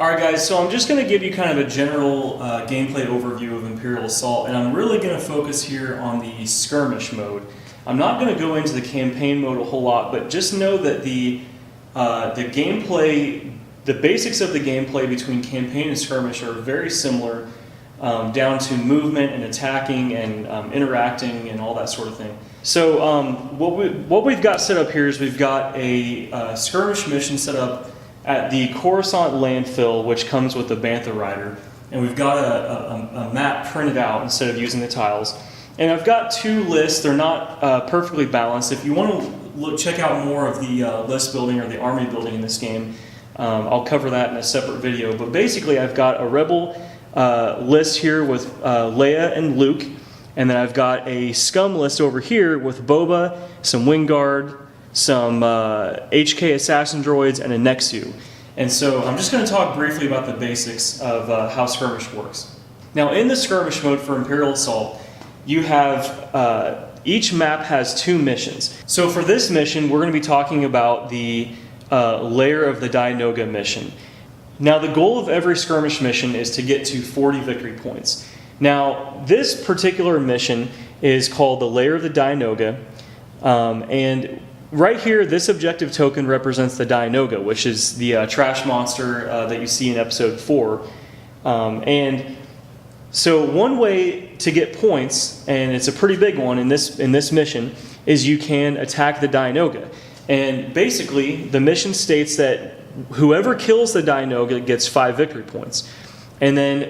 Alright guys, so I'm just going to give you kind of a general gameplay overview of Imperial Assault, and I'm really going to focus here on the Skirmish mode. I'm not going to go into the campaign mode a whole lot, but just know that the gameplay, the basics of the gameplay between campaign and Skirmish are very similar, down to movement and attacking and interacting and all that sort of thing. So what we've got set up here is we've got a Skirmish mission set up at the Coruscant landfill, which comes with the Bantha Rider, and we've got a map printed out instead of using the tiles. And I've got two lists. They're not perfectly balanced. If you want to check out more of the list building or the army building in this game, I'll cover that in a separate video. But basically, I've got a rebel list here with Leia and Luke, and then I've got a scum list over here with Boba, some Wingard, some HK assassin droids, and a Nexu. And so I'm just going to talk briefly about the basics of how Skirmish works. Now in the Skirmish mode for Imperial Assault, you have, each map has two missions. So for this mission, we're going to be talking about the Lair of the Dianoga mission. Now the goal of every Skirmish mission is to get to 40 victory points. Now this particular mission is called the Lair of the Dianoga, and right here, this objective token represents the Dianoga, which is the trash monster that you see in episode 4. And so one way to get points, and it's a pretty big one in this mission, is you can attack the Dianoga. And basically, the mission states that whoever kills the Dianoga gets 5 victory points. And then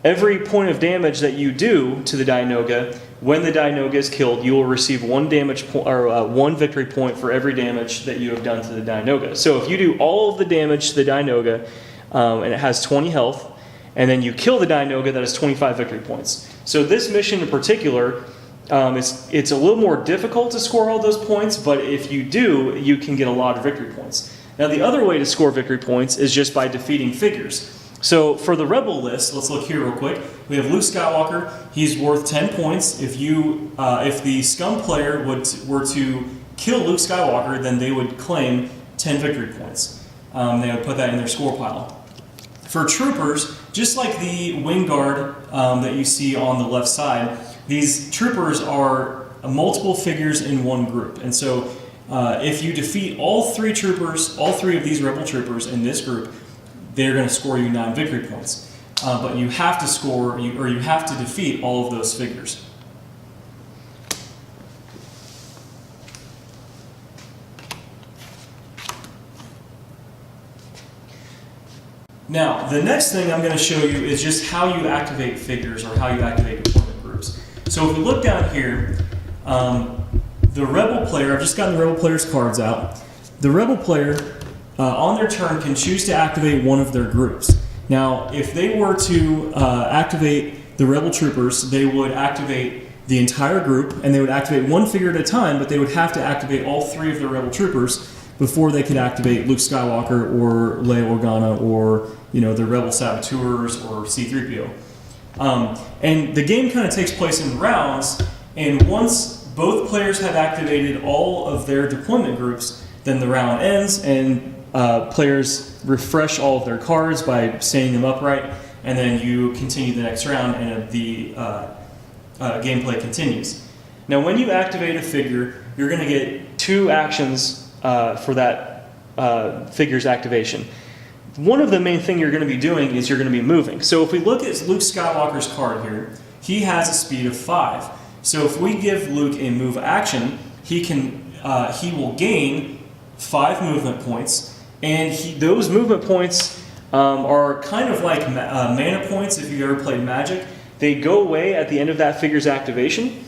every point of damage that you do to the Dianoga, when the Dianoga is killed, you will receive one victory point for every damage that you have done to the Dianoga. So if you do all of the damage to the Dianoga, and it has 20 health, and then you kill the Dianoga, that is 25 victory points. So this mission in particular, it's a little more difficult to score all those points, but if you do, you can get a lot of victory points. Now the other way to score victory points is just by defeating figures. So for the Rebel list, let's look here real quick. We have Luke Skywalker. He's worth 10 points. If the scum player were to kill Luke Skywalker, then they would claim 10 victory points. They would put that in their score pile. For troopers, just like the Wingard that you see on the left side, these troopers are multiple figures in one group. And so if you defeat all three of these Rebel troopers in this group, they're going to score you 9 victory points. But you have to score, or you have to defeat all of those figures. Now, the next thing I'm going to show you is just how you activate figures, or how you activate deployment groups. So if we look down here, the Rebel player, I've just gotten the Rebel player's cards out. The Rebel player, on their turn, can choose to activate one of their groups. Now, if they were to activate the Rebel troopers, they would activate the entire group, and they would activate one figure at a time, but they would have to activate all 3 of the Rebel troopers before they could activate Luke Skywalker or Leia Organa or the Rebel Saboteurs or C-3PO. And the game kind of takes place in rounds, and once both players have activated all of their deployment groups, then the round ends, and players refresh all of their cards by standing them upright, and then you continue the next round, and the gameplay continues. Now, when you activate a figure, you're going to get 2 actions for that figure's activation. One of the main things you're going to be doing is you're going to be moving. So if we look at Luke Skywalker's card here, he has a speed of 5. So if we give Luke a move action, he will gain 5 movement points. And those movement points are kind of like mana points if you've ever played Magic. They go away at the end of that figure's activation.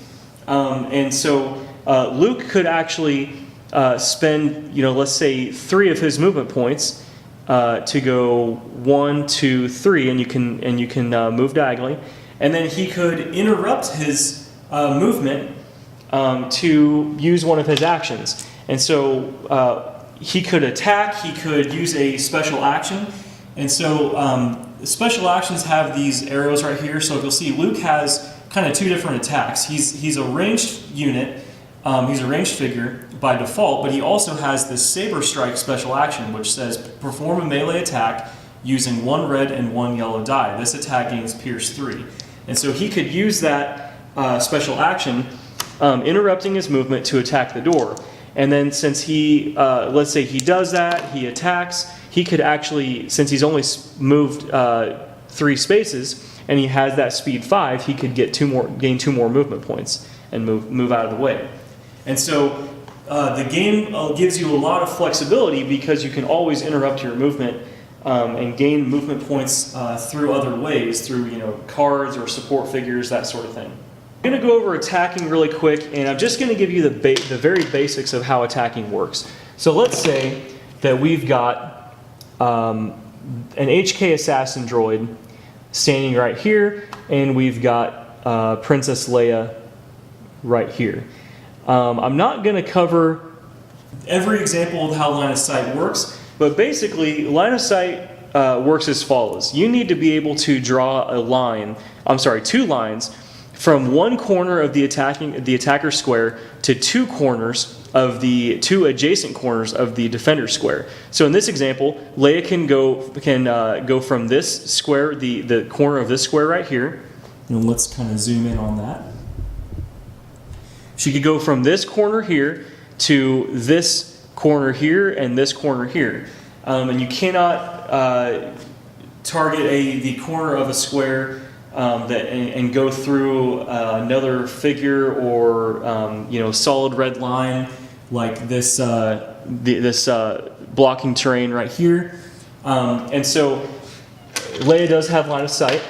And so Luke could actually spend, let's say 3 of his movement points to go 1, 2, 3, and you can move diagonally. And then he could interrupt his movement to use one of his actions. And so he could attack, he could use a special action, and so special actions have these arrows right here. So if you'll see, Luke has kind of 2 different attacks. He's a ranged unit, he's a ranged figure, by default, but he also has this Saber Strike special action, which says perform a melee attack using 1 red and 1 yellow die. This attack gains Pierce 3. And so he could use that special action, interrupting his movement to attack the door. And then since he, let's say he does that, he attacks, he could actually, since he's only moved 3 spaces, and he has that speed 5, he could get gain 2 more movement points and move out of the way. And so the game gives you a lot of flexibility because you can always interrupt your movement and gain movement points through other ways, through cards or support figures, that sort of thing. I'm going to go over attacking really quick, and I'm just going to give you the very basics of how attacking works. So let's say that we've got an HK assassin droid standing right here, and we've got Princess Leia right here. I'm not going to cover every example of how line of sight works, but basically line of sight works as follows. You need to be able to draw a line, 2 lines, from one corner of the attacker square to 2 corners of the 2 adjacent corners of the defender square. So in this example, Leia can go from this square, the corner of this square right here, and let's kind of zoom in on that. She could go from this corner here to this corner here and this corner here. And you cannot target the corner of a square and go through another figure or solid red line like this blocking terrain right here. And so Leia does have line of sight,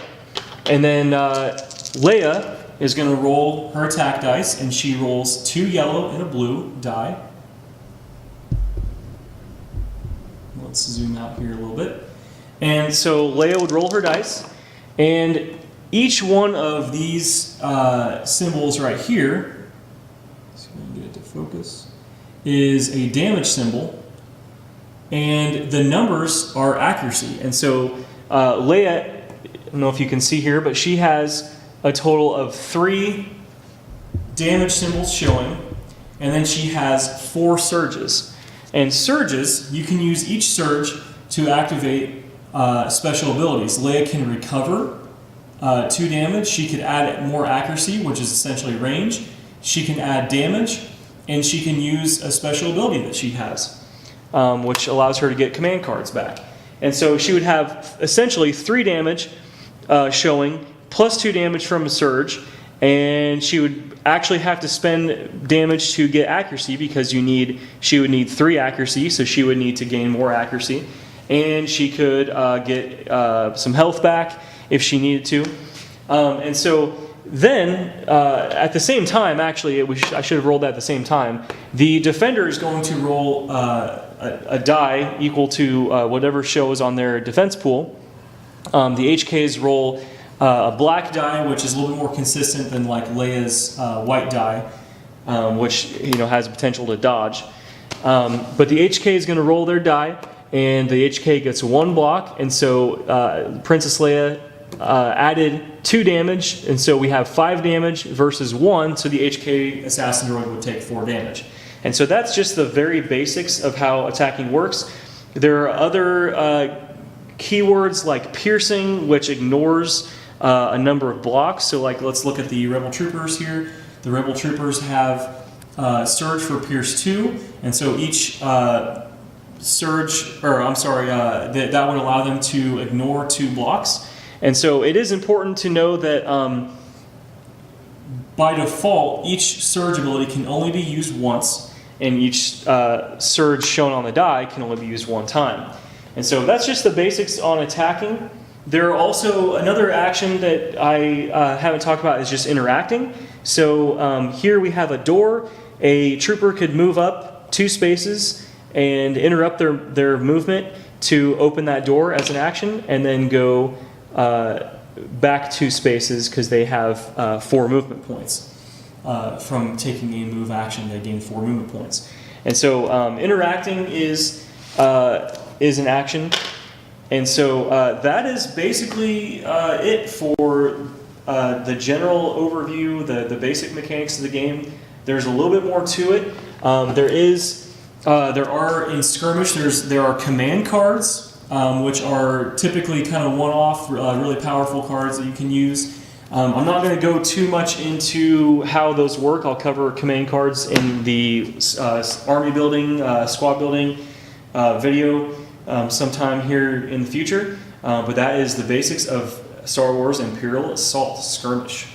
and then Leia is going to roll her attack dice, and she rolls 2 yellow and a blue die. Let's zoom out here a little bit. And so Leia would roll her dice, and each one of these symbols right here, so I'm going to get it to focus, is a damage symbol, and the numbers are accuracy. And so Leia, I don't know if you can see here, but she has a total of 3 damage symbols showing, and then she has 4 surges. And surges, you can use each surge to activate special abilities. Leia can recover 2 damage. She could add more accuracy, which is essentially range. She can add damage, and she can use a special ability that she has, which allows her to get command cards back. And so she would have essentially 3 damage showing, plus 2 damage from a surge, and she would actually have to spend damage to get accuracy because she would need 3 accuracy, so she would need to gain more accuracy, and she could get some health back if she needed to. And so then, at the same time, actually, I should have rolled that at the same time, the defender is going to roll a die equal to whatever shows on their defense pool. The HKs roll a black die, which is a little bit more consistent than like Leia's white die, which has the potential to dodge. But the HK is going to roll their die, and the HK gets 1 block, and so Princess Leia added 2 damage, and so we have 5 damage versus 1, so the HK assassin droid would take 4 damage. And so that's just the very basics of how attacking works. There are other keywords like piercing, which ignores a number of blocks. So like, let's look at the Rebel Troopers here. The Rebel Troopers have surge for Pierce 2, and so each surge, that would allow them to ignore 2 blocks. And so it is important to know that by default, each surge ability can only be used once, and each surge shown on the die can only be used 1 time. And so that's just the basics on attacking. There are also another action that I haven't talked about is just interacting. So here we have a door. A trooper could move up 2 spaces and interrupt their movement to open that door as an action, and then go back 2 spaces because they have 4 movement points. From taking a move action, they gain 4 movement points. And so interacting is an action. And so that is basically it for the general overview, the basic mechanics of the game. There's a little bit more to it. There are in Skirmish, there are command cards, which are typically kind of one-off, really powerful cards that you can use. I'm not going to go too much into how those work. I'll cover command cards in the army building, squad building video sometime here in the future. But that is the basics of Star Wars Imperial Assault Skirmish.